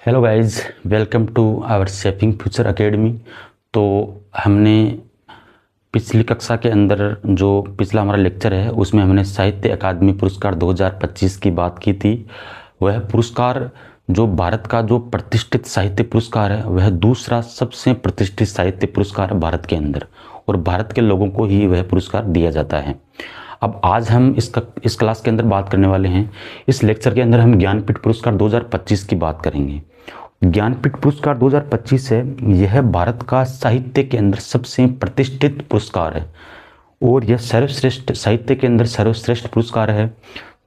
Hello guys, welcome to our shaping future academy. तो हमने पिछली कक्षा के अंदर जो पिछला हमारा लेक्चर है उसमें हमने साहित्य अकादमी पुरस्कार 2025 की बात की थी। वह पुरस्कार जो भारत का जो प्रतिष्ठित साहित्य पुरस्कार है, वह दूसरा सबसे प्रतिष्ठित साहित्य पुरस्कार भारत के अंदर, और भारत के लोगों को ही वह पुरस्कार दिया जाता है। अब आज हम इस क्लास के अंदर बात करने वाले हैं, इस लेक्चर के अंदर हम ज्ञानपीठ पुरस्कार 2025 की बात करेंगे। ज्ञानपीठ पुरस्कार 2025 है, यह भारत का साहित्य के अंदर सबसे प्रतिष्ठित पुरस्कार है और यह सर्वश्रेष्ठ साहित्य के अंदर सर्वश्रेष्ठ पुरस्कार है।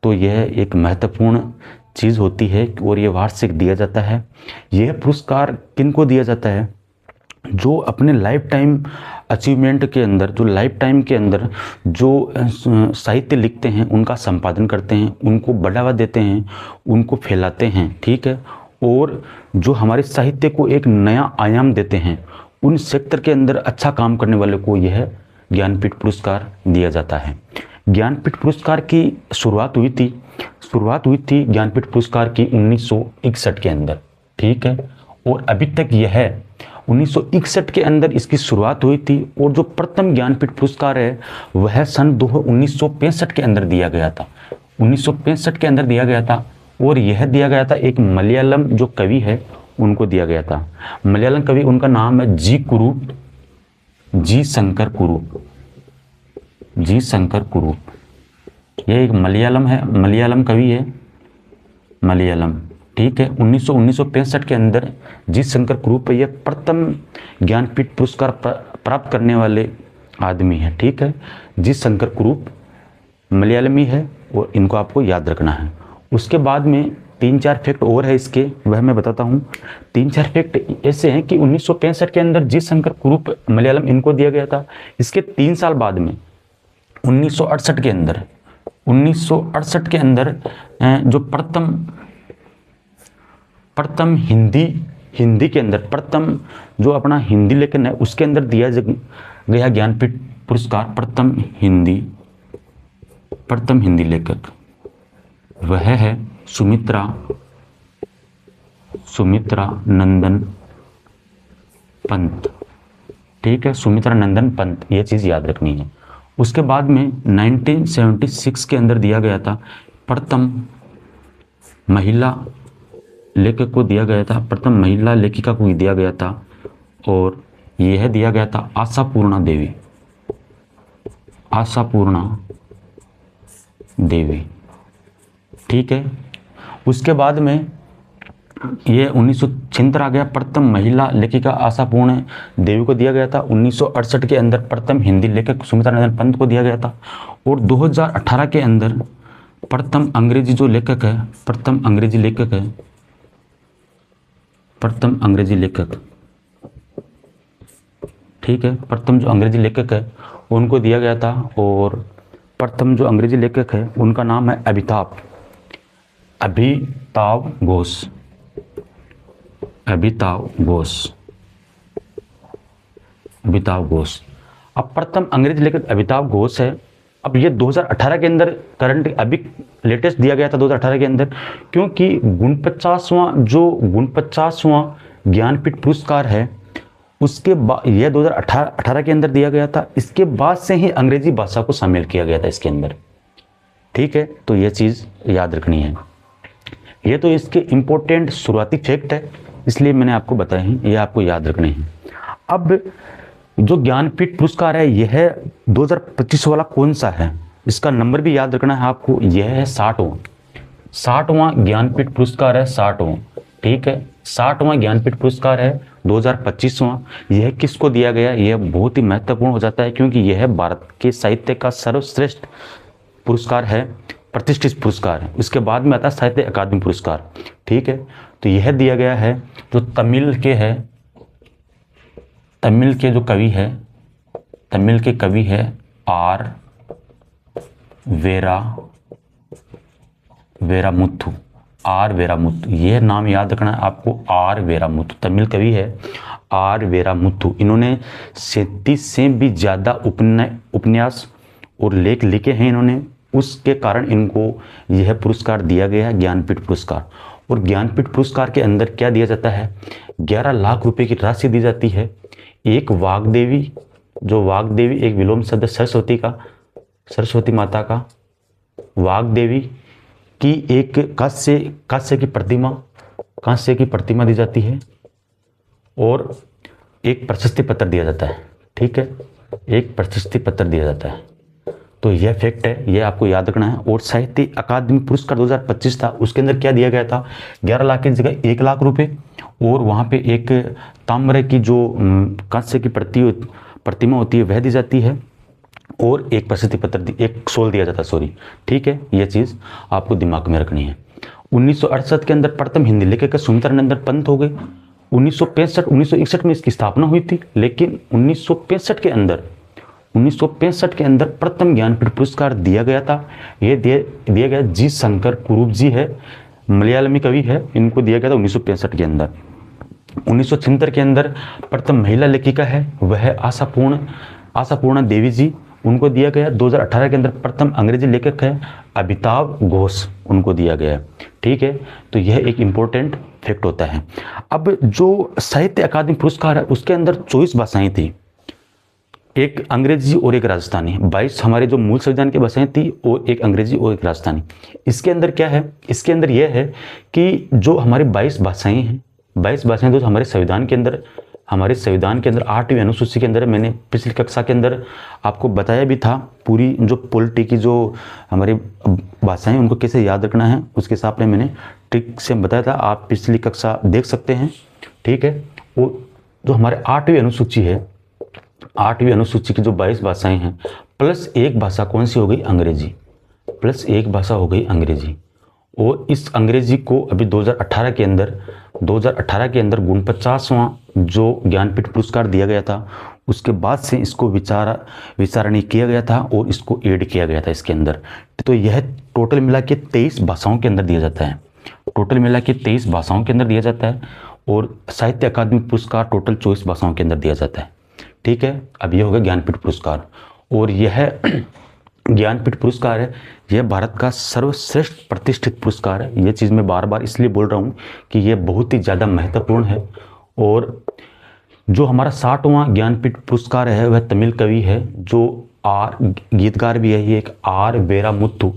तो यह एक महत्वपूर्ण चीज़ होती है और यह वार्षिक दिया जाता है। यह पुरस्कार किनको दिया जाता है? जो अपने लाइफ टाइम अचीवमेंट के अंदर, जो लाइफ टाइम के अंदर जो साहित्य लिखते हैं, उनका संपादन करते हैं, उनको बढ़ावा देते हैं, उनको फैलाते हैं, ठीक है, और जो हमारे साहित्य को एक नया आयाम देते हैं, उन सेक्टर के अंदर अच्छा काम करने वाले को यह ज्ञानपीठ पुरस्कार दिया जाता है। ज्ञानपीठ पुरस्कार की शुरुआत हुई थी ज्ञानपीठ पुरस्कार की 1961 के अंदर, ठीक है, और अभी तक यह 1961 के अंदर इसकी शुरुआत हुई थी। और जो प्रथम ज्ञानपीठ पुरस्कार है वह सन 1965 के अंदर दिया गया था। 1965 के अंदर दिया गया था और यह दिया गया था एक मलयालम जो कवि है उनको दिया गया था। मलयालम कवि, उनका नाम है जी शंकर कुरूप। यह एक मलयालम कवि है, मलयालम, ठीक है। 1965 के अंदर जी शंकर कुरूप यह प्रथम ज्ञानपीठ पुरस्कार प्राप्त करने वाले आदमी है, ठीक है। जी शंकर कुरूप मलयालमी है और इनको आपको याद रखना है। उसके बाद में 3-4 फैक्ट और है इसके, वह मैं बताता हूँ। 3-4 फैक्ट ऐसे हैं कि 1965 के अंदर जी शंकर कुरूप मलयालम इनको दिया गया था। इसके 3 साल बाद में 1968 के अंदर जो प्रथम हिंदी के अंदर प्रथम जो अपना हिंदी लेखन है उसके अंदर दिया गया ज्ञानपीठ पुरस्कार प्रथम हिंदी लेखक, वह है सुमित्रा नंदन पंत, ठीक है, सुमित्रा नंदन पंत, ये चीज़ याद रखनी है। उसके बाद में 1976 के अंदर दिया गया था प्रथम महिला लेखक को दिया गया था, प्रथम महिला लेखिका को दिया गया था, और यह दिया गया था आशापूर्णा देवी, ठीक है। उसके बाद में ये 1976 आ गया, प्रथम महिला लेखिका आशापूर्णा देवी को दिया गया था। 1968 के अंदर प्रथम हिंदी लेखक सुमित्रा नंदन पंत को दिया गया था, और 2018 के अंदर प्रथम अंग्रेजी लेखक, ठीक है, प्रथम जो अंग्रेजी लेखक है उनको दिया गया था। और प्रथम जो अंग्रेजी लेखक है उनका नाम है अभिताव घोष। अब प्रथम अंग्रेजी लेखक अभिताव घोष है। अब ये 2018 के अंदर करंट अभी लेटेस्ट दिया गया था 2018 के अंदर, क्योंकि 49वां ज्ञानपीठ पुरस्कार है उसके बाद यह 2018 के अंदर दिया गया था। इसके बाद से ही अंग्रेजी भाषा को शामिल किया गया था इसके अंदर, ठीक है। तो यह चीज़ याद रखनी है। ये तो इसके इम्पोर्टेंट शुरुआती फैक्ट है, इसलिए मैंने आपको बताए हैं, ये आपको याद रखने हैं। अब जो ज्ञानपीठ पुरस्कार है यह 2025 वाला कौन सा है, इसका नंबर भी याद रखना है आपको। यह है 60वां ज्ञानपीठ पुरस्कार है, 60वां, ठीक है, 60वां ज्ञानपीठ पुरस्कार है 2025वां। यह किसको दिया गया? यह बहुत ही महत्वपूर्ण हो जाता है क्योंकि यह भारत के साहित्य का सर्वश्रेष्ठ पुरस्कार है, प्रतिष्ठित पुरस्कार है। उसके बाद में आता है साहित्य अकादमी पुरस्कार, ठीक है। तो यह दिया गया है जो तमिल के जो कवि है, तमिल के कवि है आर वेरामुथु। यह नाम याद रखना है आपको, आर वेरामुथु, तमिल कवि है आर वेरामुथु। इन्होंने 37 से भी ज़्यादा उपन्यास और लेख लिखे हैं इन्होंने, उसके कारण इनको यह पुरस्कार दिया गया है, ज्ञानपीठ पुरस्कार। और ज्ञानपीठ पुरस्कार के अंदर क्या दिया जाता है, 11 लाख रुपए की राशि दी जाती है। एक वाग्देवी, जो वाग्देवी एक विलोम शब्द सरस्वती का, सरस्वती माता का, वाग्देवी की एक कांस्य की प्रतिमा दी जाती है और एक प्रशस्ति पत्र दिया जाता है। ठीक है, एक प्रशस्ति पत्र दिया जाता है। तो यह फैक्ट है, यह आपको याद रखना है। और साहित्य अकादमी पुरस्कार 2025 था, उसके अंदर क्या दिया गया था, 11 लाख की जगह 1 लाख रुपए, और वहाँ पे एक ताम्र की जो कांस्य की प्रतिमा होती है वह दी जाती है, और एक प्रशस्ति पत्र एक शॉल दिया जाता है, सॉरी। ठीक है, यह चीज़ आपको दिमाग में रखनी है। 1968 के अंदर प्रथम हिंदी लेखक सुमित्रानंदन पंत हो गए। 1961 में इसकी स्थापना हुई थी, लेकिन 1965 के अंदर प्रथम ज्ञानपीठ पुरस्कार दिया गया था। ये दिया गया जी शंकर कुरूप जी है, मलयालमी कवि है, इनको दिया गया था 1965 के अंदर। 1976 के अंदर प्रथम महिला लेखिका है, वह आशापूर्णा देवी जी, उनको दिया गया। 2018 के अंदर प्रथम अंग्रेजी लेखक है अमिताव घोष, उनको दिया गया। ठीक है, तो यह एक इम्पोर्टेंट फैक्ट होता है। अब जो साहित्य अकादमी पुरस्कार है उसके अंदर 24 भाषाएं थी, एक अंग्रेजी और एक राजस्थानी। 22 हमारे जो मूल संविधान की भाषाएं थी, और एक अंग्रेजी और एक राजस्थानी। इसके अंदर क्या है, इसके अंदर यह है कि जो हमारी 22 भाषाएं हैं, 22 भाषाएं जो हमारे संविधान के अंदर 8वीं अनुसूची के अंदर, मैंने पिछली कक्षा के अंदर आपको बताया भी था, पूरी जो पॉलिटी की जो हमारी भाषाएं उनको कैसे याद रखना है उसके हिसाब से मैंने ट्रिक से बताया था, आप पिछली कक्षा देख सकते हैं। ठीक है, वो जो हमारे 8वीं अनुसूची है, 8वीं अनुसूची की जो 22 भाषाएं हैं, प्लस एक भाषा कौन सी हो गई, अंग्रेजी, प्लस एक भाषा हो गई अंग्रेजी। और इस अंग्रेजी को अभी 2018 के अंदर 49वां जो ज्ञानपीठ पुरस्कार दिया गया था, उसके बाद से इसको विचारणीय किया गया था और इसको ऐड किया गया था इसके अंदर। तो यह टोटल मिला के 23 भाषाओं के अंदर दिया जाता है, टोटल मिला के 23 भाषाओं के अंदर दिया जाता है। और साहित्य अकादमी पुरस्कार टोटल 24 भाषाओं के अंदर दिया जाता है। ठीक है, अब यह हो गया ज्ञानपीठ पुरस्कार। और यह ज्ञानपीठ पुरस्कार है, यह भारत का सर्वश्रेष्ठ प्रतिष्ठित पुरस्कार है। यह चीज़ मैं बार बार इसलिए बोल रहा हूँ कि यह बहुत ही ज़्यादा महत्वपूर्ण है। और जो हमारा 60वां ज्ञानपीठ पुरस्कार है वह तमिल कवि है, जो गीतकार भी है, ये एक आर वेरा मुत्तु,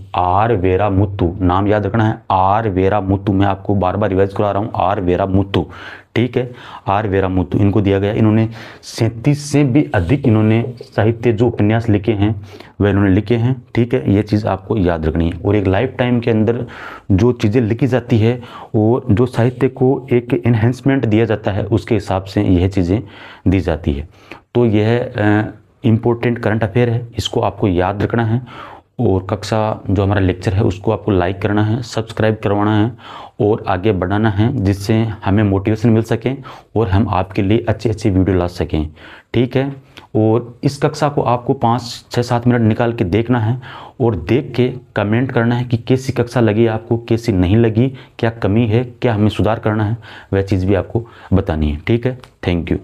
नाम याद रखना है, आर वेरा मुत्तु। मैं आपको बार बार रिवाइज करा रहा हूँ, आर वेरा मुत्तु। ठीक है, आर वेरा मुत्तु, इनको दिया गया। इन्होंने 37 से भी अधिक इन्होंने साहित्य जो उपन्यास लिखे हैं वह इन्होंने लिखे हैं। ठीक है, ये चीज़ आपको याद रखनी है। और एक लाइफ टाइम के अंदर जो चीज़ें लिखी जाती है और जो साहित्य को एक एनहेंसमेंट दिया जाता है, उसके हिसाब से यह चीज़ें दी जाती है। तो यह इम्पोर्टेंट करंट अफेयर है, इसको आपको याद रखना है। और कक्षा जो हमारा लेक्चर है उसको आपको लाइक करना है, सब्सक्राइब करवाना है और आगे बढ़ाना है, जिससे हमें मोटिवेशन मिल सके और हम आपके लिए अच्छी वीडियो ला सकें। ठीक है, और इस कक्षा को आपको 5-6-7 मिनट निकाल के देखना है और देख के कमेंट करना है कि कैसी कक्षा लगी आपको, कैसी नहीं लगी, क्या कमी है, क्या हमें सुधार करना है, वह चीज़ भी आपको बतानी है। ठीक है, थैंक यू।